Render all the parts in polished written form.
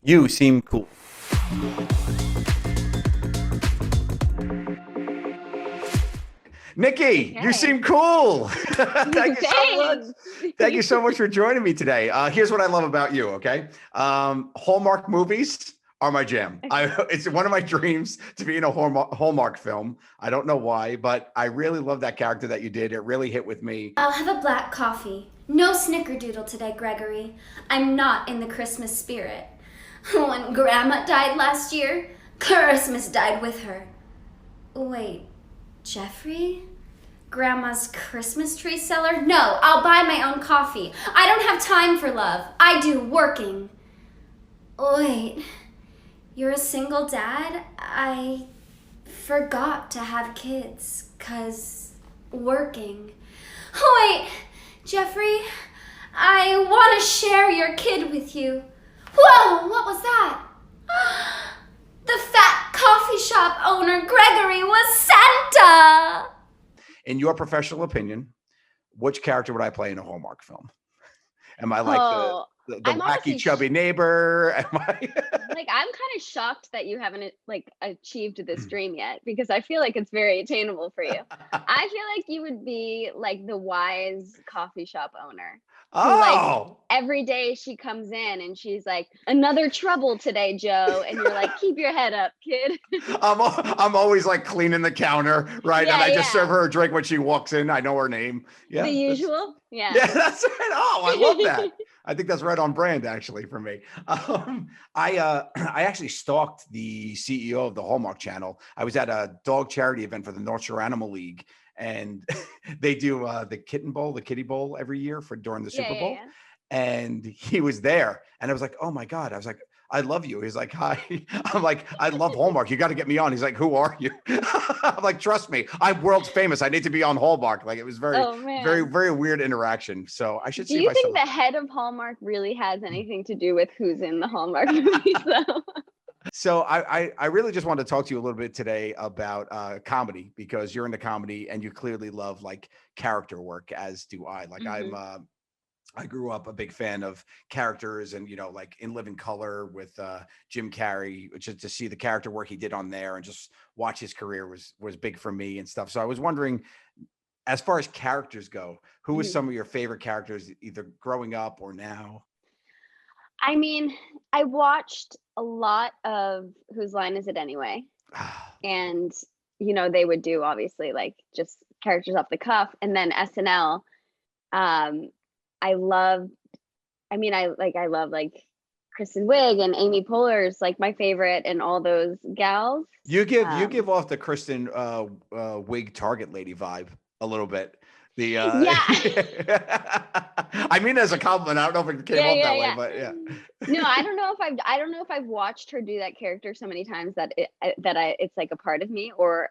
You seem cool. Nikki, you Okay. seem cool. Thank you so much. Thanks. Thank you so much for joining me today. Here's what I love about you, okay? Hallmark movies are my jam. It's one of my dreams to be in a Hallmark film. I don't know why, but I really love that character that you did. It really hit with me. I'll have a black coffee. No snickerdoodle today, Gregory. I'm not in the Christmas spirit. When Grandma died last year, Christmas died with her. Wait, Jeffrey? Grandma's Christmas tree seller? No, I'll buy my own coffee. I don't have time for love. I do working. Wait, you're a single dad? I forgot to have kids, 'cause working. Wait, Jeffrey, I want to share your kid with you. Whoa, what was that? The fat coffee shop owner, Gregory, was Santa! In your professional opinion, which character would I play in a Hallmark film? Am I like Oh, the I'm wacky honestly chubby neighbor? Am I? I'm kind of shocked that you haven't achieved this dream yet because I feel like it's very attainable for you. I feel like you would be like the wise coffee shop owner who Oh, every day she comes in and she's like, "Another trouble today, Joe." And you're like, "Keep your head up, kid." I'm always like cleaning the counter, right? And Yeah, I just serve yeah. her a drink when she walks in. I know her name. The Yeah, usual. Yeah. yeah, that's right. Oh, I love that. I think that's right on brand actually for me. I actually stalked the CEO of the Hallmark Channel. I was at a dog charity event for the North Shore Animal League, and they do the Kitten Bowl, the Kitty Bowl every year for during the Yeah, Super yeah, Bowl. yeah. And he was there, and I was like, "Oh my god!" I was like, "I love you." He's like, "Hi." I'm like, "I love Hallmark. You got to get me on." He's like, "Who are you?" I'm like, "Trust me, I'm world famous. I need to be on Hallmark." Like it was very, Oh very, man. very weird interaction. So I should Do see if you I still think have. the head of Hallmark really has anything to do with who's in the Hallmark movies, though? So I really just wanted to talk to you a little bit today about comedy because you're into comedy and you clearly love like character work, as do I. Like Hmm. I grew up a big fan of characters and, like In Living Color with Jim Carrey, just to see the character work he did on there and just watch his career was big for me and stuff. So I was wondering, as far as characters go, who was Hmm. some of your favorite characters either growing up or now? I mean, I watched a lot of Whose Line Is It Anyway? And, they would do obviously like just characters off the cuff. And then SNL. Um, I loved, I love like Kristen Wiig and Amy Poehler's like my favorite and all those gals. You Um, give off the Kristen wig Target lady vibe a little bit. The yeah. I mean as a compliment. I don't know if it came Yeah, off yeah, that way, yeah. but yeah. No, I don't know if I've watched her do that character so many times that it's like a part of me or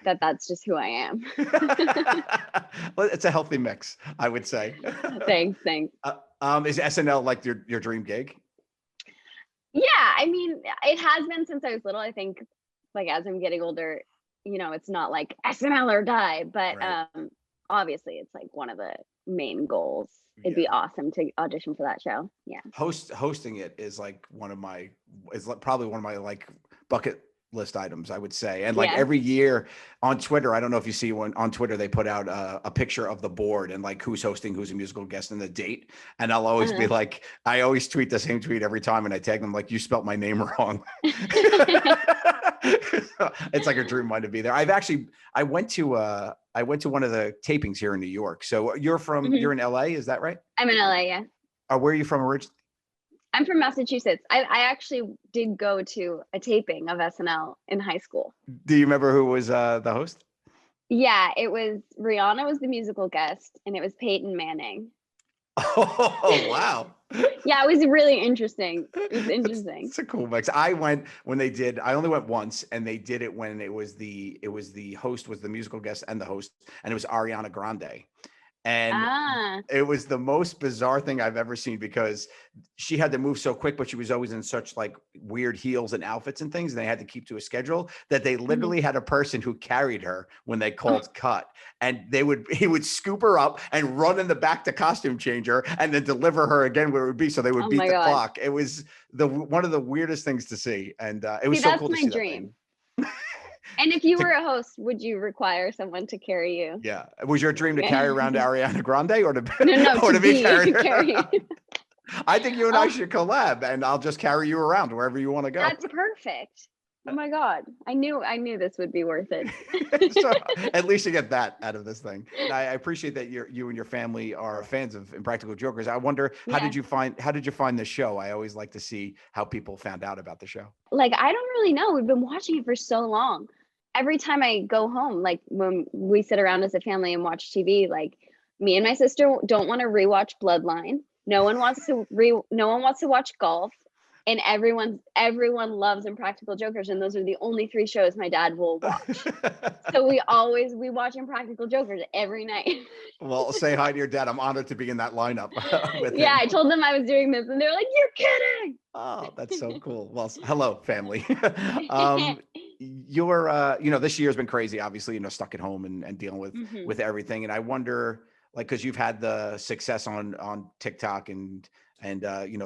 that's just who I am. Well, it's a healthy mix, I would say. Thanks, thanks. Is SNL like your dream gig? Yeah, I mean, it has been since I was little. I think like as I'm getting older, it's not like SNL or die, but Right. obviously it's like one of the main goals. It'd Yeah. be awesome to audition for that show. Yeah. Hosting it is like probably one of my like bucket list items, I would say. And like Yeah. every year on Twitter, I don't know if you see one on Twitter, they put out a picture of the board and like who's hosting, who's a musical guest, and the date. And I'll always be Uh-huh. like, I always tweet the same tweet every time, and I tag them like, you spelt my name wrong. It's like a dream mine to be there. I went to one of the tapings here in New York. So Mhm. you're in LA, is that right? I'm in LA, yeah. Or where are you from originally? I'm from Massachusetts. I actually did go to a taping of SNL in high school. Do you remember who was the host? Yeah, it was Rihanna was the musical guest and it was Peyton Manning. Oh, wow. Yeah, it was really interesting. It was It's, interesting. it's a cool mix. I went when they did. I only went once, and they did it when it was the host was the musical guest and the host, and it was Ariana Grande. And it was the most bizarre thing I've ever seen because she had to move so quick, but she was always in such like weird heels and outfits and things. And they had to keep to a schedule that they literally had a person who carried her when they called cut. And he would scoop her up and run in the back to costume changer and then deliver her again where it would be. So they would beat the clock. It was one of the weirdest things to see. And it was so cool to see. That's my dream. And if you were a host, would you require someone to carry you? Yeah. Was your dream to carry around Ariana Grande or to be carried? I think you and I should collab and I'll just carry you around wherever you want to go. That's perfect. Oh my God. I knew this would be worth it. So at least you get that out of this thing. I appreciate that you and your family are fans of Impractical Jokers. I wonder, how did you find the show? I always like to see how people found out about the show. Like, I don't really know. We've been watching it for so long. Every time I go home, like when we sit around as a family and watch TV, like me and my sister don't want to rewatch Bloodline. No one wants to watch golf. And everyone loves Impractical Jokers, and those are the only 3 shows my dad will watch. So we watch Impractical Jokers every night. Well, say hi to your dad. I'm honored to be in that lineup with him. I told them I was doing this, and they're like, "You're kidding!" Oh, that's so cool. Well, hello, family. This year's been crazy. Obviously, stuck at home and dealing with everything. And I wonder, like, because you've had the success on TikTok and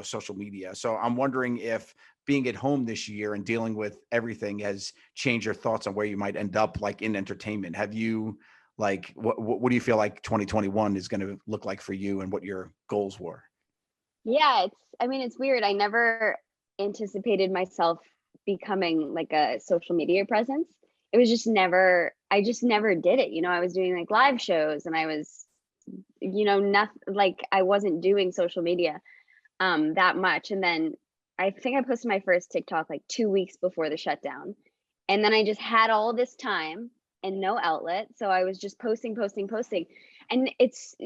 social media. So I'm wondering if being at home this year and dealing with everything has changed your thoughts on where you might end up, like in entertainment. Have you, like, what do you feel like 2021 is going to look like for you and what your goals were? Yeah, it's weird. I never anticipated myself becoming like a social media presence. It was just I just never did it. I was doing like live shows and I was, nothing, like I wasn't doing social media that much. And then I think I posted my first TikTok like 2 weeks before the shutdown. And then I just had all this time and no outlet. So I was just posting. And it's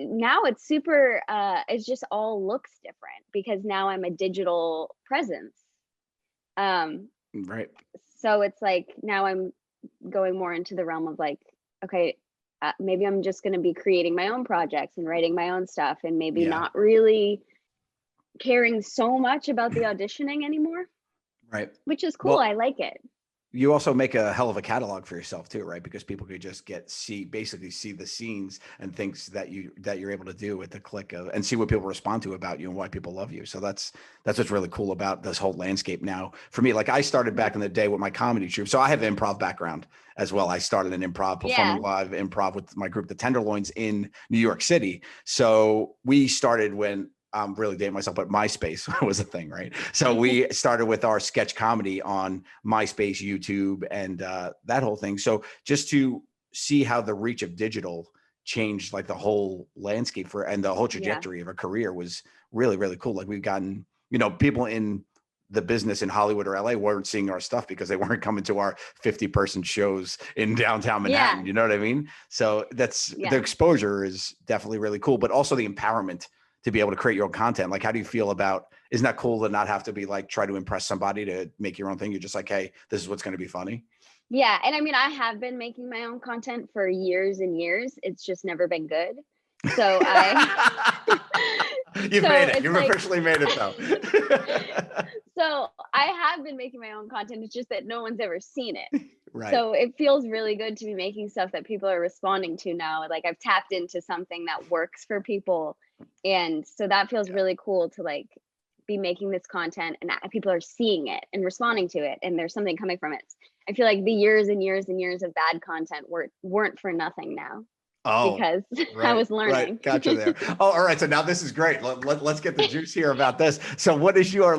super, it's just all looks different because now I'm a digital presence. Right. So it's like, now I'm going more into the realm of like, okay, maybe I'm just going to be creating my own projects and writing my own stuff and maybe not really caring so much about the auditioning anymore. Right. Which is cool. Well, I like it. You also make a hell of a catalog for yourself too, right? Because people could just basically see the scenes and things that you're able to do with the click of, and see what people respond to about you and why people love you. So that's what's really cool about this whole landscape now. For me, like I started back in the day with my comedy troupe. So I have an improv background as well. I started an improv, performing live improv with my group, the Tenderloins, in New York City. So we started when I'm really dating myself, but MySpace was a thing, right? So we started with our sketch comedy on MySpace, YouTube, and that whole thing. So just to see how the reach of digital changed like the whole landscape and the whole trajectory of a career was really, really cool. Like we've gotten, people in the business in Hollywood or LA weren't seeing our stuff because they weren't coming to our 50-person shows in downtown Manhattan. You know what I mean? So the exposure is definitely really cool, but also the empowerment to be able to create your own content. Like, how do you feel about, isn't that cool to not have to be like, try to impress somebody to make your own thing? You're just like, hey, this is what's going to be funny. Yeah. And I have been making my own content for years and years. It's just never been good. So You've made it. You've officially made it though. So I have been making my own content. It's just that no one's ever seen it. Right. So it feels really good to be making stuff that people are responding to now. Like I've tapped into something that works for people. And so that feels really cool to like be making this content and people are seeing it and responding to it. And there's something coming from it. I feel like the years and years and years of bad content weren't for nothing now. Because I was learning. Right. Gotcha there. Oh, all right. So now this is great. Let's get the juice here about this. So what is your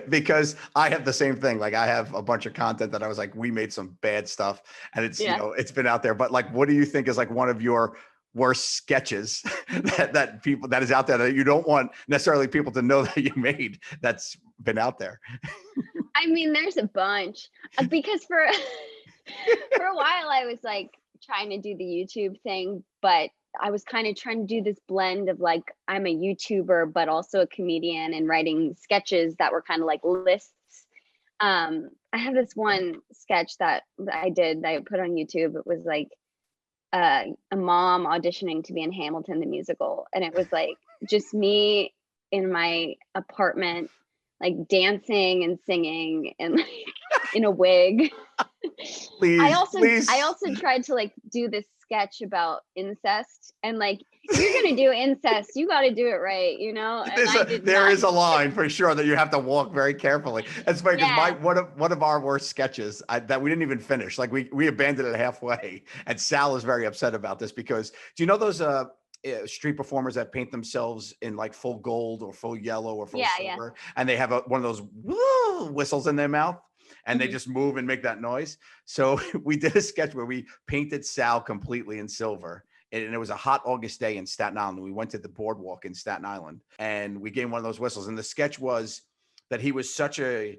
because I have the same thing. Like I have a bunch of content that I was like, we made some bad stuff and it's, it's been out there, but like, what do you think is like one of your worst sketches that is out there that you don't want necessarily people to know that you made that's been out there? There's a bunch because for a while I was like, trying to do the YouTube thing, but I was kind of trying to do this blend of like I'm a YouTuber but also a comedian and writing sketches that were kind of like lists. I have this one sketch that I did that I put on YouTube. It was like a mom auditioning to be in Hamilton the musical, and it was like just me in my apartment, like dancing and singing and like in a wig. Please, I please. also tried to like do this sketch about incest, and like if you're gonna do incest, you got to do it right, you know. And There is a line for sure that you have to walk very carefully. It's funny because Yeah. one of our worst sketches that we didn't even finish, like we abandoned it halfway, and Sal is very upset about this because do you know those street performers that paint themselves in like full gold or full yellow or full silver, and they have one of those woo whistles in their mouth, and they just move and make that noise. So we did a sketch where we painted Sal completely in silver. And it was a hot August day in Staten Island. We went to the boardwalk in Staten Island, and we gave him one of those whistles. And the sketch was that he was such an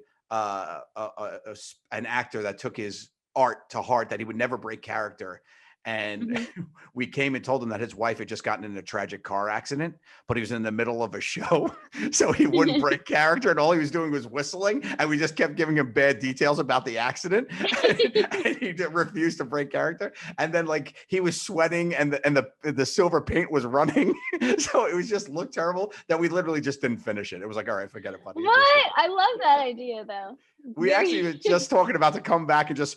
actor that took his art to heart that he would never break character. And we came and told him that his wife had just gotten in a tragic car accident, but he was in the middle of a show, so he wouldn't break character, and all he was doing was whistling. And we just kept giving him bad details about the accident, and he refused to break character. And then like he was sweating, and the silver paint was running, so it was just looked terrible that we literally just didn't finish it. It was like, all right, forget it, buddy. What? I love that idea though. We actually were just talking about to come back and just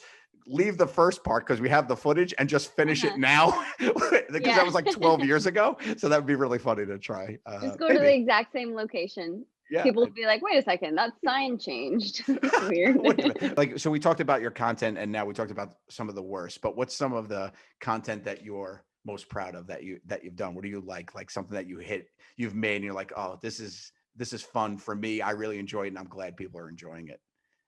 leave the first part because we have the footage and just finish it now because that was like 12 years ago. So that would be really funny to try. Just go to the exact same location. Yeah. People will be like, wait a second, that sign changed. That's weird. Like, so we talked about your content and now we talked about some of the worst, but what's some of the content that you're most proud of that you've done? What do you like something that you've made and you're like, oh, this is fun for me. I really enjoy it and I'm glad people are enjoying it.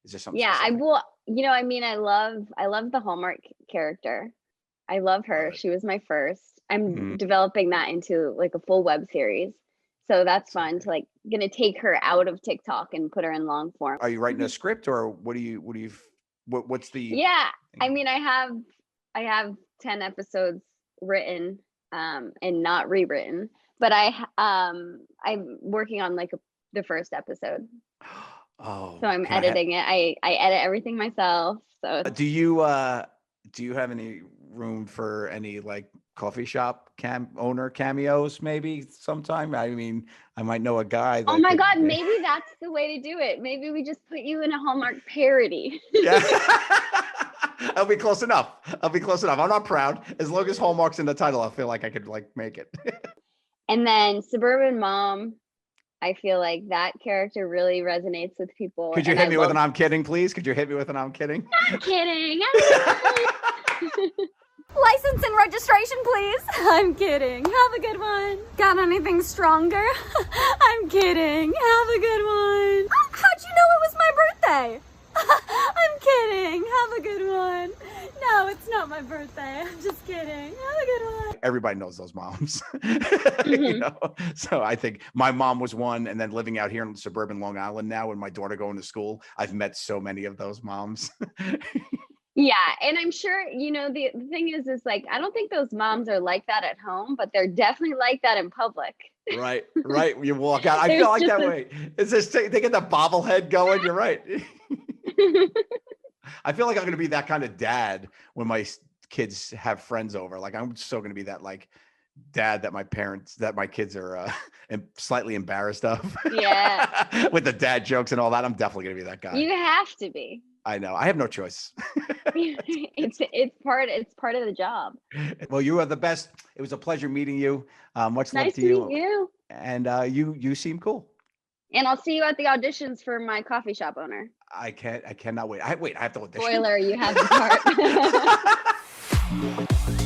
Is there something? Yeah, specific? I will. You know, I mean, I love the Hallmark character. I love her. She was my first. I'm developing that into like a full web series. So that's fun to like gonna take her out of TikTok and put her in long form. Are you writing a script or what's the? Yeah, I mean, I have 10 episodes written and not rewritten, but I'm working on like the first episode. Oh, so I'm editing it. I edit everything myself. So do you have any room for any like coffee shop owner cameos maybe sometime? I mean, I might know a guy. Oh my God, maybe that's the way to do it. Maybe we just put you in a Hallmark parody. Yeah. I'll be close enough. I'm not proud. As long as Hallmark's in the title, I feel like I could like make it. And then Suburban Mom. I feel like that character really resonates with people. Could you hit me with an I'm kidding, please? Could you hit me with an I'm kidding? I'm kidding. License and registration, please. I'm kidding. Have a good one. Got anything stronger? I'm kidding. Have a good one. How'd you know it was my birthday? I'm kidding. Have a good one. No, it's not my birthday. I'm just kidding. Have a good one. Everybody knows those moms. You know? So I think my mom was one, and then living out here in suburban Long Island now, when my daughter going to school, I've met so many of those moms. Yeah, and I'm sure, you know, the thing is like, I don't think those moms are like that at home, but they're definitely like that in public. Right. You walk out. I feel like that way. It's just they get the bobblehead going. You're right. I feel like I'm going to be that kind of dad when my kids have friends over. Like I'm still going to be that like dad that my kids are slightly embarrassed of. Yeah. With the dad jokes and all that. I'm definitely going to be that guy. You have to be. I know. I have no choice. It's part of the job. Well, you are the best. It was a pleasure meeting you. Much love Nice to meet you. And you seem cool. And I'll see you at the auditions for my coffee shop owner. I cannot wait. I have to audition. Spoiler, you have the part.